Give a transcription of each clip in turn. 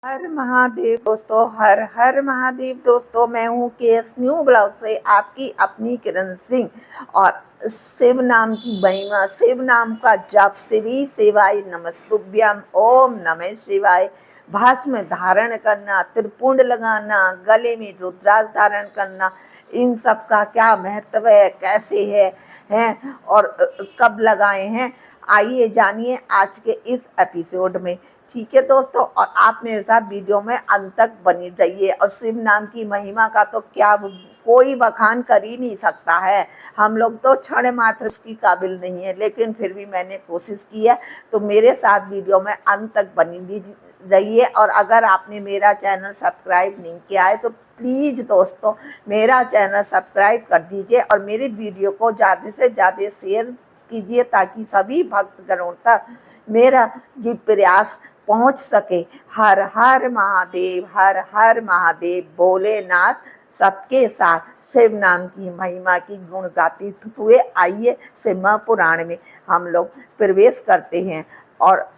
हर महादेव दोस्तों, हर हर महादेव दोस्तों। मैं हूँ केएस न्यू ब्लॉग से आपकी अपनी किरण सिंह। और शिव नाम की महिमा, शिव नाम का जप, श्री शिवाय नमस्तुभ्यम, ओम नमः शिवाय। भस्म धारण करना, त्रिपुंड लगाना, गले में रुद्राक्ष धारण करना, इन सब का क्या महत्व है, कैसे है और कब लगाए हैं, आइए जानिए आज के इस एपिसोड में। ठीक है दोस्तों, और आप मेरे साथ वीडियो में अंत तक बनी रहिए। और शिव नाम की महिमा का तो क्या कोई बखान कर ही नहीं सकता है। हम लोग तो क्षण मात्र उसकी काबिल नहीं है, लेकिन फिर भी मैंने कोशिश की है। तो मेरे साथ वीडियो में अंत तक बनी रहिए। और अगर आपने मेरा चैनल सब्सक्राइब नहीं किया है तो प्लीज़ दोस्तों मेरा चैनल सब्सक्राइब कर दीजिए और मेरी वीडियो को ज़्यादा से ज़्यादा शेयर कीजिए, ताकि सभी भक्तगणों तक मेरा ये प्रयास पहुंच सके। हर हर महादेव, हर हर महादेव। भोलेनाथ सबके साथ शिव नाम की महिमा की गुण गाती हुए आइए शिव पुराण में हम लोग प्रवेश करते हैं। और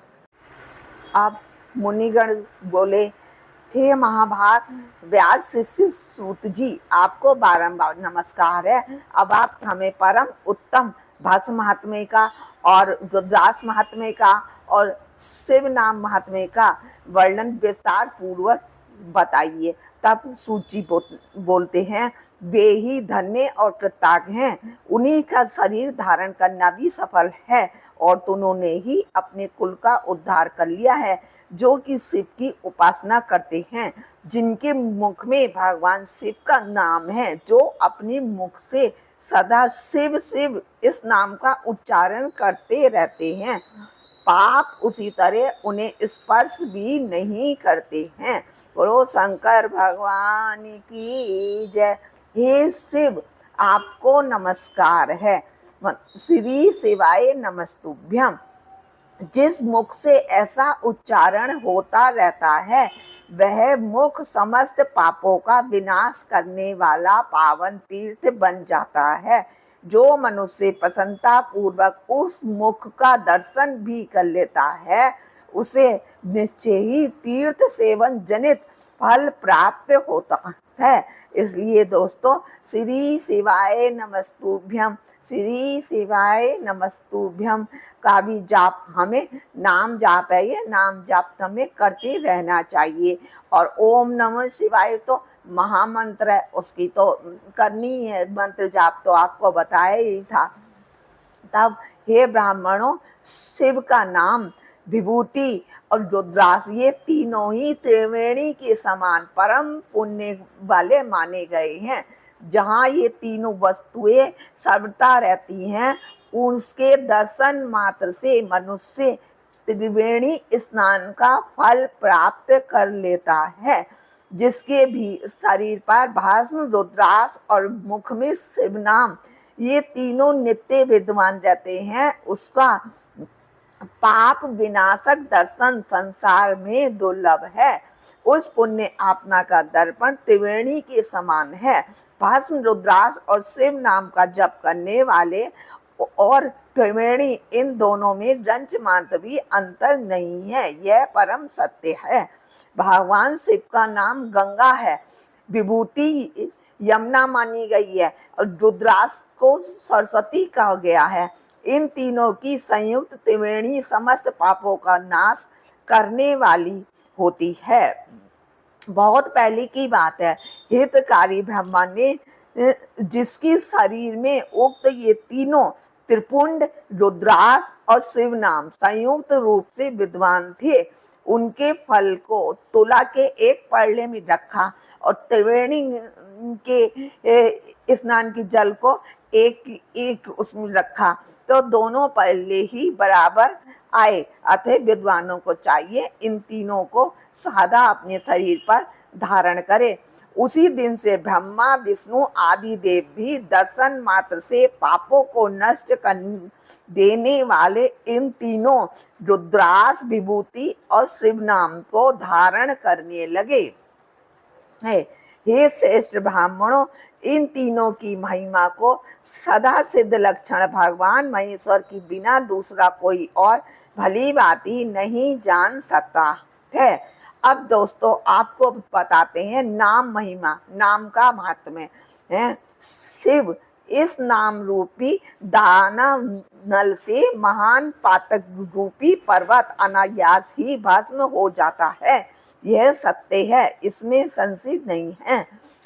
अब मुनिगण बोले थे, महाभाग व्यास शिष्य सूत जी, आपको बारंबार नमस्कार है। अब आप हमें परम उत्तम भस्म महात्म्य का और रुद्राक्ष महात्म्य का और शिव नाम महात्म्य का वर्णन विस्तार पूर्वक बताइए। तब सूची बोलते हैं, वे ही धन्य और कृतज्ञ हैं, उन्हीं का शरीर धारण करना भी सफल है और उन्होंने ही अपने कुल का उद्धार कर लिया है, जो कि शिव की उपासना करते हैं, जिनके मुख में भगवान शिव का नाम है, जो अपने मुख से सदा शिव शिव इस नाम का उच्चारण करते रहते हैं। पाप उसी तरह उन्हें स्पर्श भी नहीं करते हैं। बोलो शंकर भगवान की जय। हे शिव, आपको नमस्कार है। श्री शिवाय नमस्तुभ्यम। जिस मुख से ऐसा उच्चारण होता रहता है, वह मुख समस्त पापों का विनाश करने वाला पावन तीर्थ बन जाता है। जो मनुष्य प्रसन्नता पूर्वक उस मुख का दर्शन भी कर लेता है, उसे निश्चय ही तीर्थ सेवन जनित फल प्राप्त होता है। इसलिए दोस्तों श्री शिवाय नमस्तुभ्यम, श्री शिवाय नमस्तुभ्यम का भी जाप, हमें नाम जाप है, ये नाम जाप हमें करते रहना चाहिए। और ओम नमः शिवाय तो महामंत्र है, उसकी तो करनी है, मंत्र जाप तो आपको बताया ही था। तब हे ब्राह्मणों, शिव का नाम, विभूति और रुद्राक्ष, ये तीनों ही त्रिवेणी के समान परम पुण्य वाले माने गए हैं। जहाँ ये तीनों वस्तुएं सर्वथा रहती हैं, उसके दर्शन मात्र से मनुष्य त्रिवेणी स्नान का फल प्राप्त कर लेता है। जिसके भी शरीर पर भस्म, रुद्राक्ष और मुख में शिव नाम, ये तीनों नित्य विद्यमान रहते हैं, उसका पाप विनाशक दर्शन संसार में दुर्लभ है। उस पुण्य आत्मा का दर्पण त्रिवेणी के समान है। भस्म, रुद्राक्ष और शिव नाम का जप करने वाले और त्रिवेणी, इन दोनों में रंच मात्र भी अंतर नहीं है, यह परम सत्य है। भगवान शिव का नाम गंगा है, विभूति यमुना मानी गई है और रुद्राक्ष को सरस्वती कहा गया है। इन तीनों की संयुक्त त्रिवेणी समस्त पापों का नाश करने वाली होती है। बहुत पहले की बात है, हितकारी ब्रह्मा ने जिसकी शरीर में उक्त ये तीनों त्रिपुंड, रुद्राक्ष और शिव नाम संयुक्त रूप से विद्वान थे, उनके फल को तुला के एक पड़ले में रखा और त्रिवेणी के स्नान की जल को एक एक उसमें रखा, तो दोनों पड़ले ही बराबर आए। अतः विद्वानों को चाहिए इन तीनों को सदा अपने शरीर पर धारण करे। उसी दिन से ब्रह्मा, विष्णु आदि देव भी दर्शन मात्र से पापों को नष्ट कर देने वाले इन तीनों रुद्राक्ष, विभूति और शिव नाम को धारण करने लगे। हे श्रेष्ठ ब्राह्मणों, इन तीनों की महिमा को सदा सिद्ध लक्षण भगवान महेश्वर की बिना दूसरा कोई और भली भांति नहीं जान सकता है। अब दोस्तों आपको बताते हैं नाम महिमा, नाम का महात्म्य है। शिव इस नाम रूपी दानव नल से महान पातक रूपी पर्वत अनायास ही भस्म हो जाता है। यह सत्य है, इसमें संशय नहीं है।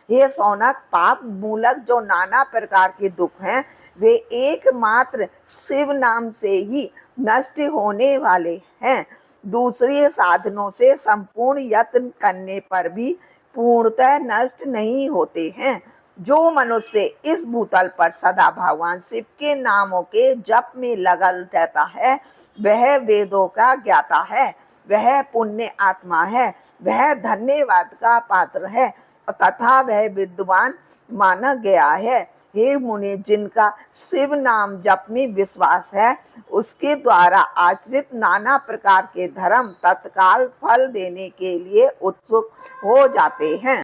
हे सौनक, पाप मूलक जो नाना प्रकार के दुख हैं वे एकमात्र शिव नाम से ही नष्ट होने वाले हैं। दूसरे साधनों से संपूर्ण यत्न करने पर भी पूर्णतः नष्ट नहीं होते हैं। जो मनुष्य इस भूतल पर सदा भगवान शिव के नामों के जप में लगा रहता है वह वेदों का ज्ञाता है, वह पुण्य आत्मा है, वह धन्यवाद का पात्र है तथा वह विद्वान माना गया है। हे मुनि, जिनका शिव नाम जप में विश्वास है उसके द्वारा आचरित नाना प्रकार के धर्म तत्काल फल देने के लिए उत्सुक हो जाते हैं।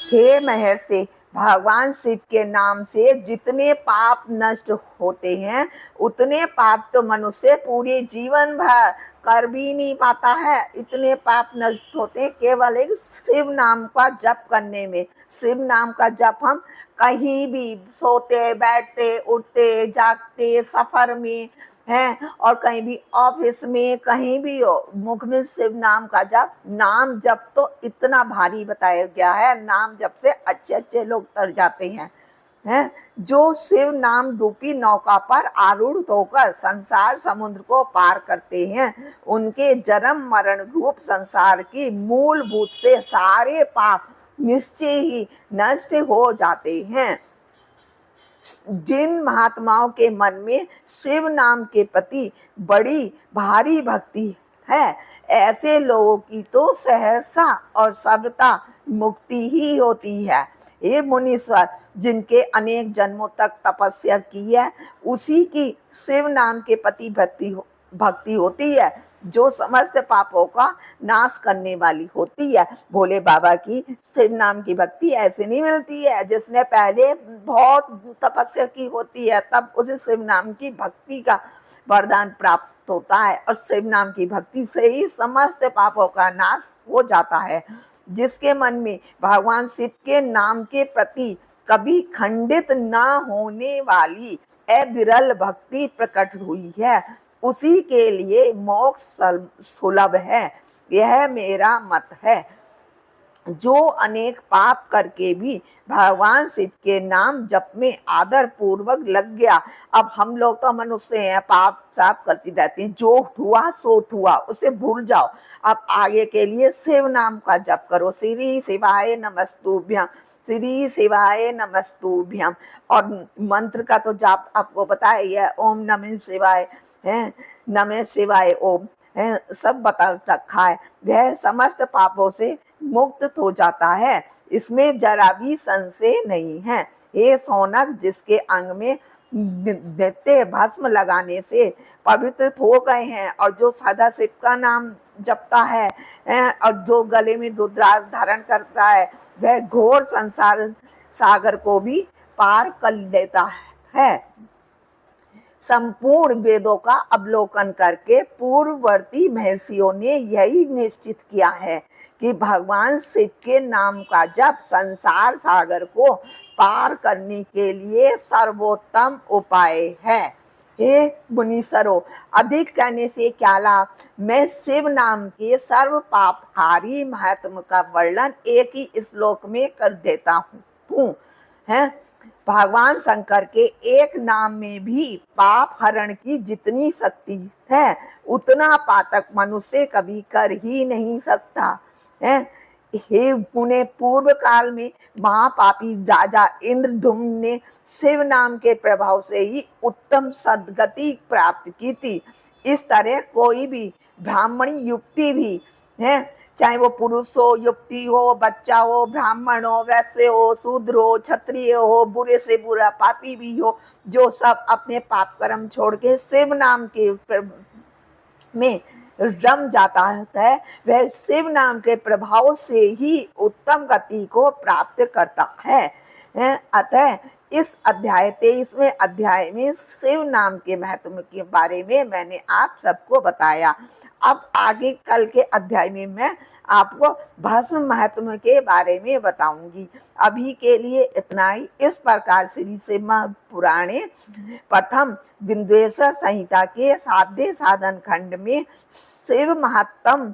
हे महर्षि, भगवान शिव के नाम से जितने पाप नष्ट होते हैं उतने पाप तो मनुष्य पूरे जीवन भर कर भी नहीं पाता है। इतने पाप नष्ट होते केवल एक शिव नाम का जप करने में। शिव नाम का जप हम कहीं भी सोते बैठते उठते जागते सफर में हैं और कहीं भी ऑफिस में कहीं भी हो, मुख में शिव नाम का जप। नाम जप तो इतना भारी बताया गया है, नाम जप से अच्छे अच्छे लोग तर जाते हैं। जो शिव नाम रूपी नौका पर आरूढ़ होकर संसार समुद्र को पार करते हैं उनके जन्म मरण रूप संसार की मूलभूत से सारे पाप निश्चय ही नष्ट हो जाते हैं। जिन महात्माओं के मन में शिव नाम के प्रति बड़ी भारी भक्ति है ऐसे लोगों की तो सहर्षा और सर्वथा मुक्ति ही होती है। हे मुनीश्वर, जिनके अनेक जन्मों तक तपस्या की है उसी की शिव नाम के प्रति भक्ति होती है जो समस्त पापों का नाश करने वाली होती है। भोले बाबा की शिव नाम की भक्ति ऐसे नहीं मिलती है जिसने पहले बहुत तपस्या की होती है तब उसे शिव नाम की भक्ति का वरदान प्राप्त होता है और शिव नाम की भक्ति से ही समस्त पापों का नाश हो जाता है। जिसके मन में भगवान शिव के नाम के प्रति कभी खंडित न होने वाली अविरल भक्ति प्रकट हुई है उसी के लिए मोक्ष सुलभ है, यह मेरा मत है। जो अनेक पाप करके भी भगवान शिव के नाम जप में आदर पूर्वक लग गया। अब हम लोग तो मनुष्य हैं, पाप साफ करती रहती हैं, जो हुआ सो हुआ उसे भूल जाओ। अब आगे के लिए शिव नाम का जप करो, श्री शिवाय नमस्तुभ्यम, श्री शिवाय नमस्तुभ्यम। और मंत्र का तो जाप आपको पता है, ओम नमः शिवाय है, नमः शिवाय ओम है, सब बता रखा है। वह समस्त पापों से मुक्त हो जाता है, इसमें जरा भी संशय नहीं है। हे सौनक, जिसके अंग में नित्य भस्म लगाने से पवित्र हो गए हैं और जो सदा शिव का नाम जपता है और जो गले में रुद्राक्ष धारण करता है वह घोर संसार सागर को भी पार कर लेता है। संपूर्ण वेदों का अवलोकन करके पूर्ववर्ती महर्षियों ने यही निश्चित किया है कि भगवान शिव के नाम का जप संसार सागर को पार करने के लिए सर्वोत्तम उपाय है। हे मुनीश्वरों, अधिक कहने से क्या लाभ। मैं शिव नाम के सर्व पापहारी महात्म का वर्णन एक ही श्लोक में कर देता हूँ। भगवान शंकर के एक नाम में भी पाप हरण की जितनी शक्ति है उतना पातक मनुष्य कभी कर ही नहीं सकता है। हे पुणे, पूर्व काल में महापापी राजा इंद्रधुम्न ने शिव नाम के प्रभाव से ही उत्तम सद्गति प्राप्त की थी। इस तरह कोई भी ब्राह्मणी युक्ति भी है, चाहे वो पुरुष हो, युक्ति हो, बच्चा हो, ब्राह्मण हो, वैश्य हो, शूद्र हो, क्षत्रिय हो, बुरे से बुरा पापी भी हो, जो सब अपने पाप कर्म छोड़ के शिव नाम के में रम जाता है वह शिव नाम के प्रभाव से ही उत्तम गति को प्राप्त करता है। अतः इस अध्याय 23वें अध्याय में शिव नाम के महत्व के बारे में मैंने आप सबको बताया। अब आगे कल के अध्याय में मैं आपको भस्म महत्व के बारे में बताऊंगी। अभी के लिए इतना ही। इस प्रकार श्री शिव पुराणे प्रथम बिंदुएश्वर संहिता के साध्य साधन खंड में शिव महत्तम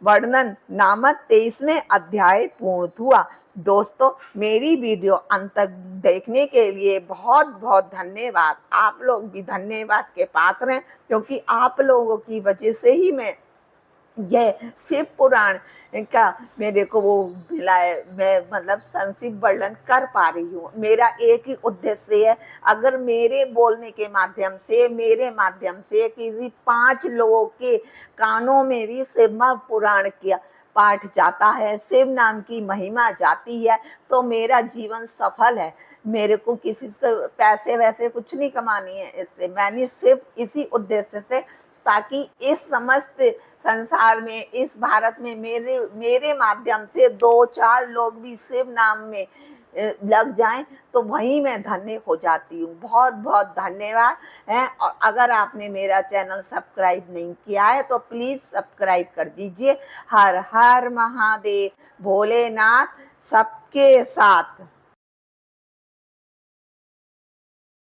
वर्णन नामक 23वें अध्याय पूर्ण हुआ। दोस्तों, मेरी वीडियो अंत तक देखने के लिए बहुत बहुत धन्यवाद। आप लोग भी धन्यवाद के पात्र हैं, क्योंकि आप लोगों की वजह से ही मैं यह शिव पुराण का मेरे को वो मिला है, मैं मतलब संक्षिप्त वर्णन कर पा रही हूँ। मेरा एक ही उद्देश्य है, अगर मेरे बोलने के माध्यम से, मेरे माध्यम से किसी 5 लोगों के कानों में भी शिव पुराण किया पाठ जाता है, शिव नाम की महिमा जाती है, तो मेरा जीवन सफल है। मेरे को किसी से पैसे वैसे कुछ नहीं कमानी है इससे। मैंने सिर्फ इसी उद्देश्य से, ताकि इस समस्त संसार में, इस भारत में मेरे माध्यम से 2-4 लोग भी शिव नाम में लग जाएं, तो वहीं मैं धन्य हो जाती हूँ। बहुत बहुत धन्यवाद है। और अगर आपने मेरा चैनल सब्सक्राइब नहीं किया है तो प्लीज़ सब्सक्राइब कर दीजिए। हर हर महादेव। भोलेनाथ सबके साथ।